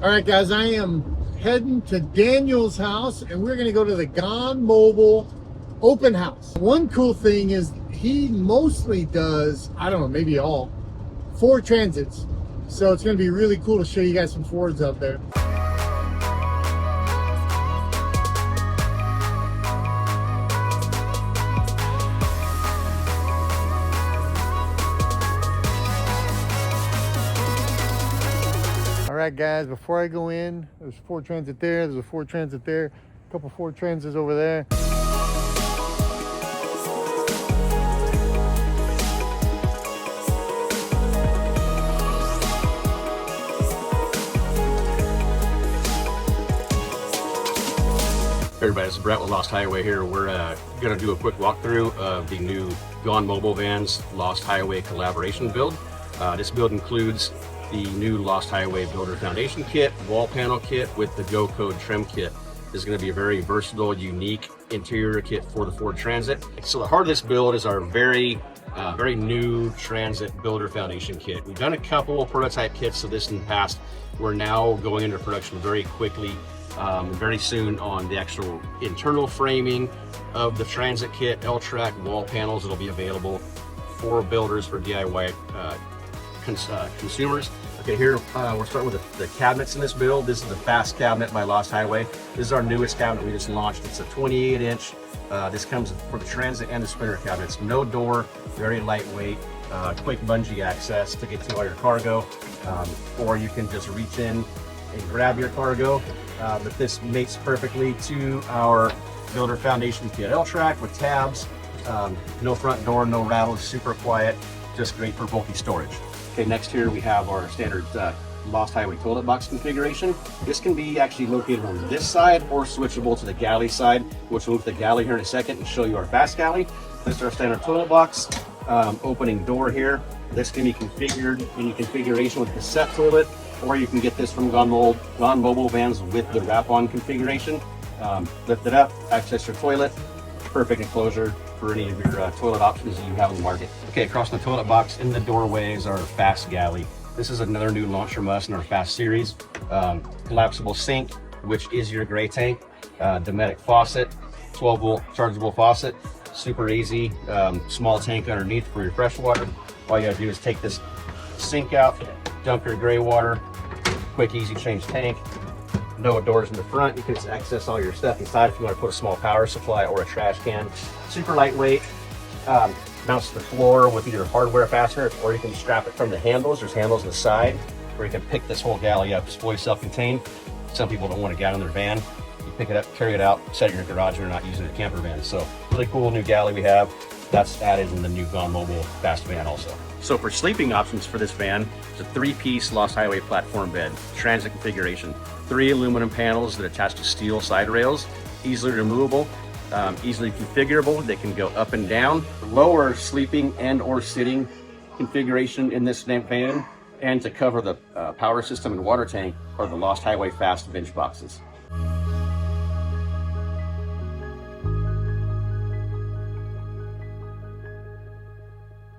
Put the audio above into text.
All right, guys, I am heading to Daniel's house and we're gonna go to the Gone Mobile open house. One cool thing is he mostly does, I don't know, maybe all, Ford Transits. So it's gonna be really cool to show you guys some Fords out there. All right, guys, before I go in, there's a Ford Transit there, there's a Ford Transit there, a couple Ford Transits over there. Hey everybody, this is Brett with Lost Hiway here. We're going to do a quick walkthrough of the new Gone Mobile Vans Lost Hiway collaboration build. This build includes the new Lost Hiway Builder Foundation Kit, wall panel kit with the Go Code trim kit. This is going to be a very versatile, unique interior kit for the Ford Transit. So the heart of this build is our very new Transit Builder Foundation Kit. We've done a couple prototype kits of this in the past. We're now going into production very quickly. Very soon on the actual internal framing of the Transit kit, L-track wall panels. It'll be available for builders, for DIY consumers. Okay, here we're starting with the cabinets in this build. This is the Fast Cabinet by Lost Hiway. This is our newest cabinet we just launched. It's a 28-inch. This comes for the Transit and the Sprinter cabinets. No door, very lightweight, quick bungee access to get to all your cargo, or you can just reach in and grab your cargo. But this mates perfectly to our Builder Foundation Kit L-track with tabs, no front door, no rattles, super quiet, just great for bulky storage. Okay, next here we have our standard Lost Hiway toilet box configuration. This can be actually located on this side or switchable to the galley side, which we'll move to the galley here in a second and show you our fast galley. This is our standard toilet box, opening door here. This can be configured in configuration with the set toilet, or you can get this from Gone Mobile Vans with the wrap-on configuration. Lift it up, access your toilet, perfect enclosure for any of your toilet options that you have in the market. Okay, across the toilet box in the doorway is our fast galley. This is another new launch from us in our fast series. Collapsible sink, which is your gray tank, Dometic faucet, 12-volt chargeable faucet, super easy, small tank underneath for your fresh water. All you gotta do is take this sink out, dump your gray water, quick easy change tank, no doors in the front. You can just access all your stuff inside if you want to put a small power supply or a trash can. Super lightweight, mounts to the floor with either hardware fasteners, or you can strap it from the handles. There's handles on the side where you can pick this whole galley up. It's fully self-contained. Some people don't want to get in their van. You pick it up, carry it out, set it in your garage, and you're not using a camper van. So really cool new galley we have. That's added in the new Gone Mobile Fast van also. So for sleeping options for this van, it's a 3-piece Lost Hiway platform bed, Transit configuration. 3 aluminum panels that attach to steel side rails, easily removable, easily configurable. They can go up and down. Lower sleeping and or sitting configuration in this van, and to cover the power system and water tank are the Lost Hiway Fast bench boxes.